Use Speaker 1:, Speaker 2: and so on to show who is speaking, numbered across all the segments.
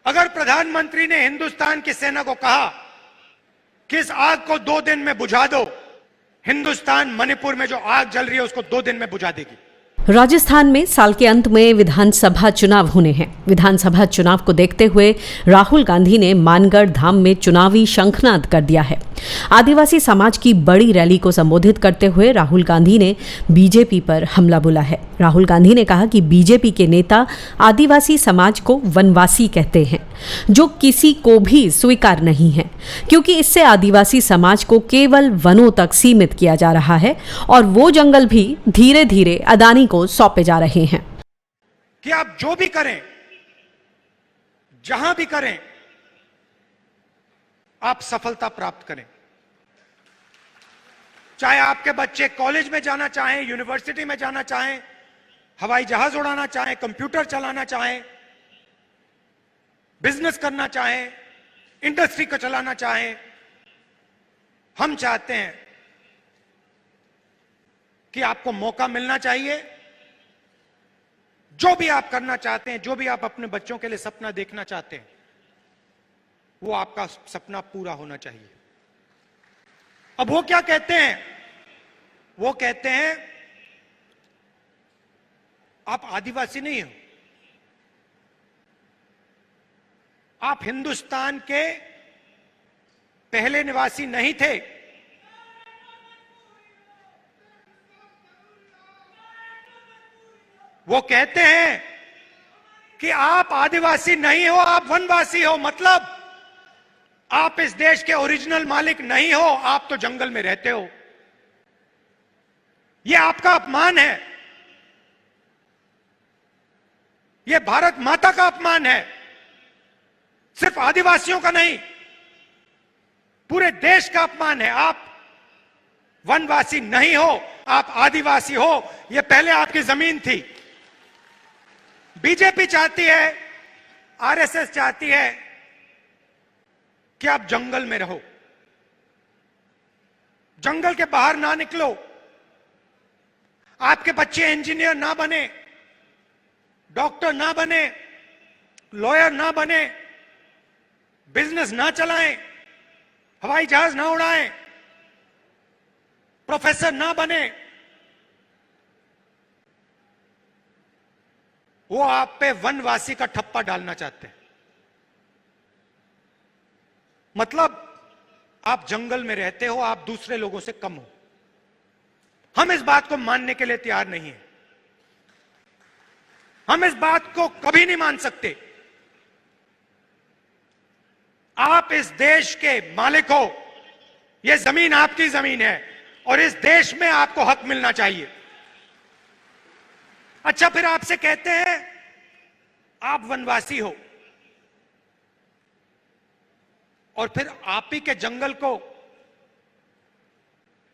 Speaker 1: अगर प्रधानमंत्री ने हिंदुस्तान की सेना को कहा कि इस आग को 2 दिन में बुझा दो, हिंदुस्तान मणिपुर में जो आग जल रही है उसको 2 दिन में बुझा देगी।
Speaker 2: राजस्थान में साल के अंत में विधानसभा चुनाव होने हैं। विधानसभा चुनाव को देखते हुए राहुल गांधी ने मानगढ़ धाम में चुनावी शंखनाद कर दिया है। आदिवासी समाज की बड़ी रैली को संबोधित करते हुए राहुल गांधी ने बीजेपी पर हमला बोला है। राहुल गांधी ने कहा कि बीजेपी के नेता आदिवासी समाज को वनवासी कहते हैं, जो किसी को भी स्वीकार नहीं है, क्योंकि इससे आदिवासी समाज को केवल वनों तक सीमित किया जा रहा है और वो जंगल भी धीरे धीरे अदानी को सौंपे जा रहे हैं।
Speaker 1: कि आप जो भी करें, जहां भी करें, आप सफलता प्राप्त करें। चाहे आपके बच्चे कॉलेज में जाना चाहें, यूनिवर्सिटी में जाना चाहें, हवाई जहाज उड़ाना चाहें, कंप्यूटर चलाना चाहें, बिजनेस करना चाहें, इंडस्ट्री को चलाना चाहें, हम चाहते हैं कि आपको मौका मिलना चाहिए। जो भी आप करना चाहते हैं, जो भी आप अपने बच्चों के लिए सपना देखना चाहते हैं, वो आपका सपना पूरा होना चाहिए। अब वो क्या कहते हैं? वो कहते हैं आप आदिवासी नहीं हो, आप हिंदुस्तान के पहले निवासी नहीं थे। वो कहते हैं कि आप आदिवासी नहीं हो, आप वनवासी हो। मतलब आप इस देश के ओरिजिनल मालिक नहीं हो, आप तो जंगल में रहते हो। यह आपका अपमान है, यह भारत माता का अपमान है। सिर्फ आदिवासियों का नहीं, पूरे देश का अपमान है। आप वनवासी नहीं हो, आप आदिवासी हो। यह पहले आपकी जमीन थी। बीजेपी चाहती है, आरएसएस चाहती है कि आप जंगल में रहो, जंगल के बाहर ना निकलो। आपके बच्चे इंजीनियर ना बने, डॉक्टर ना बने, लॉयर ना बने, बिजनेस ना चलाएं, हवाई जहाज ना उड़ाएं, प्रोफेसर ना बने। वो आप पे वनवासी का ठप्पा डालना चाहते हैं। मतलब आप जंगल में रहते हो, आप दूसरे लोगों से कम हो। हम इस बात को मानने के लिए तैयार नहीं है। हम इस बात को कभी नहीं मान सकते। आप इस देश के मालिक हो, यह जमीन आपकी जमीन है और इस देश में आपको हक मिलना चाहिए। अच्छा, फिर आपसे कहते हैं आप वनवासी हो और फिर आप ही के जंगल को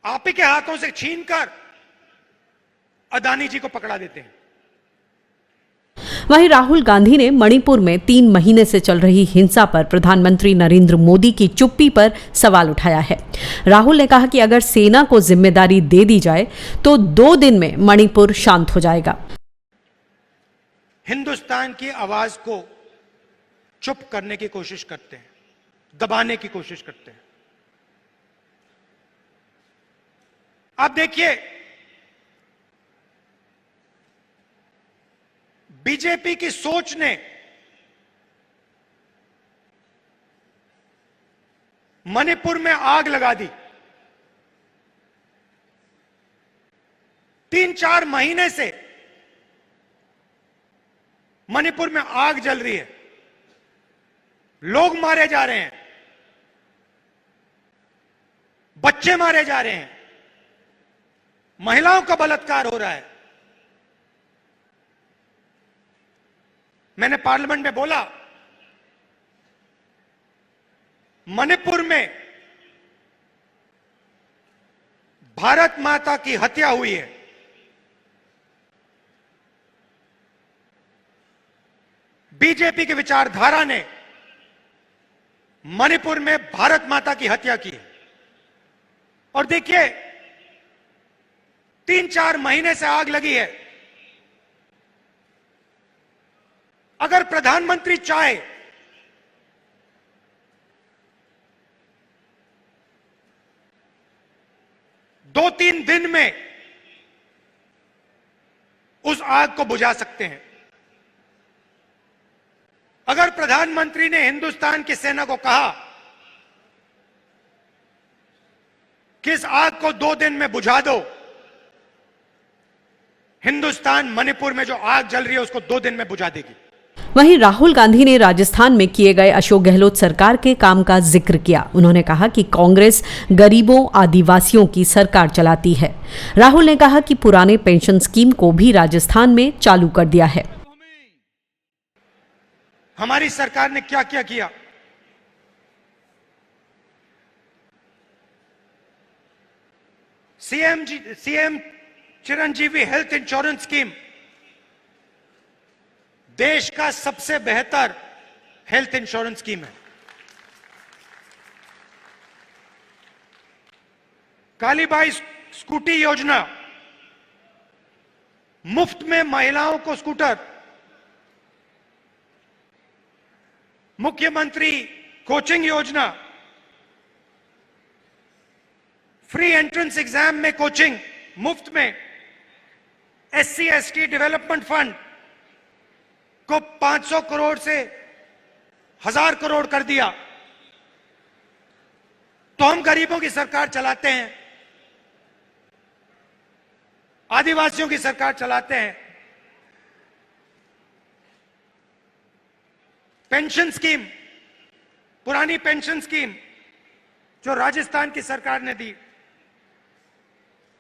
Speaker 1: आप ही के हाथों से छीनकर अदानी जी को पकड़ा देते हैं।
Speaker 2: वहीं राहुल गांधी ने मणिपुर में 3 महीने से चल रही हिंसा पर प्रधानमंत्री नरेंद्र मोदी की चुप्पी पर सवाल उठाया है। राहुल ने कहा कि अगर सेना को जिम्मेदारी दे दी जाए तो 2 दिन में मणिपुर शांत हो जाएगा।
Speaker 1: हिंदुस्तान की आवाज को चुप करने की कोशिश करते हैं, दबाने की कोशिश करते हैं। आप देखिए, बीजेपी की सोच ने मणिपुर में आग लगा दी। 3-4 महीने से मणिपुर में आग जल रही है, लोग मारे जा रहे हैं, बच्चे मारे जा रहे हैं, महिलाओं का बलात्कार हो रहा है। मैंने पार्लियामेंट में बोला, मणिपुर में भारत माता की हत्या हुई है। बीजेपी की विचारधारा ने मणिपुर में भारत माता की हत्या की है। और देखिए, 3-4 महीने से आग लगी है। अगर प्रधानमंत्री चाहे 2-3 दिन में उस आग को बुझा सकते हैं। अगर प्रधानमंत्री ने हिंदुस्तान की सेना को कहा कि इस आग को 2 दिन में बुझा दो, हिंदुस्तान मणिपुर में जो आग जल रही है उसको 2 दिन में बुझा देगी।
Speaker 2: वहीं राहुल गांधी ने राजस्थान में किए गए अशोक गहलोत सरकार के काम का जिक्र किया। उन्होंने कहा कि कांग्रेस गरीबों आदिवासियों की सरकार चलाती है। राहुल ने कहा कि पुराने पेंशन स्कीम को भी राजस्थान में चालू कर दिया है।
Speaker 1: हमारी सरकार ने क्या क्या किया? CM Chiranjeevi health insurance scheme देश का सबसे बेहतर हेल्थ इंश्योरेंस स्कीम है। कालीबाई स्कूटी योजना, मुफ्त में महिलाओं को स्कूटर। मुख्यमंत्री कोचिंग योजना, फ्री एंट्रेंस एग्जाम में कोचिंग मुफ्त में। SC/ST डेवलपमेंट फंड को 500 करोड़ से 1000 करोड़ कर दिया। तो हम गरीबों की सरकार चलाते हैं, आदिवासियों की सरकार चलाते हैं। पेंशन स्कीम, पुरानी पेंशन स्कीम जो राजस्थान की सरकार ने दी,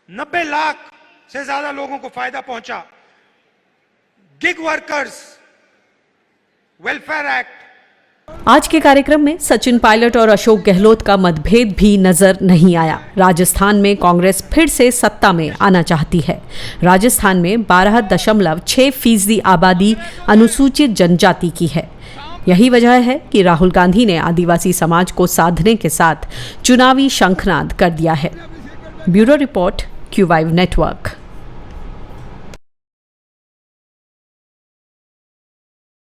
Speaker 1: 90 लाख से ज्यादा लोगों को फायदा पहुंचा। Gig workers welfare act.
Speaker 2: आज के कार्यक्रम में सचिन पायलट और अशोक गहलोत का मतभेद भी नजर नहीं आया। राजस्थान में कांग्रेस फिर से सत्ता में आना चाहती है। राजस्थान में 12.6% आबादी अनुसूचित जनजाति की है। यही वजह है कि राहुल गांधी ने आदिवासी समाज को साधने के साथ चुनावी शंखनाद कर दिया है। Bureau report, Q5 network.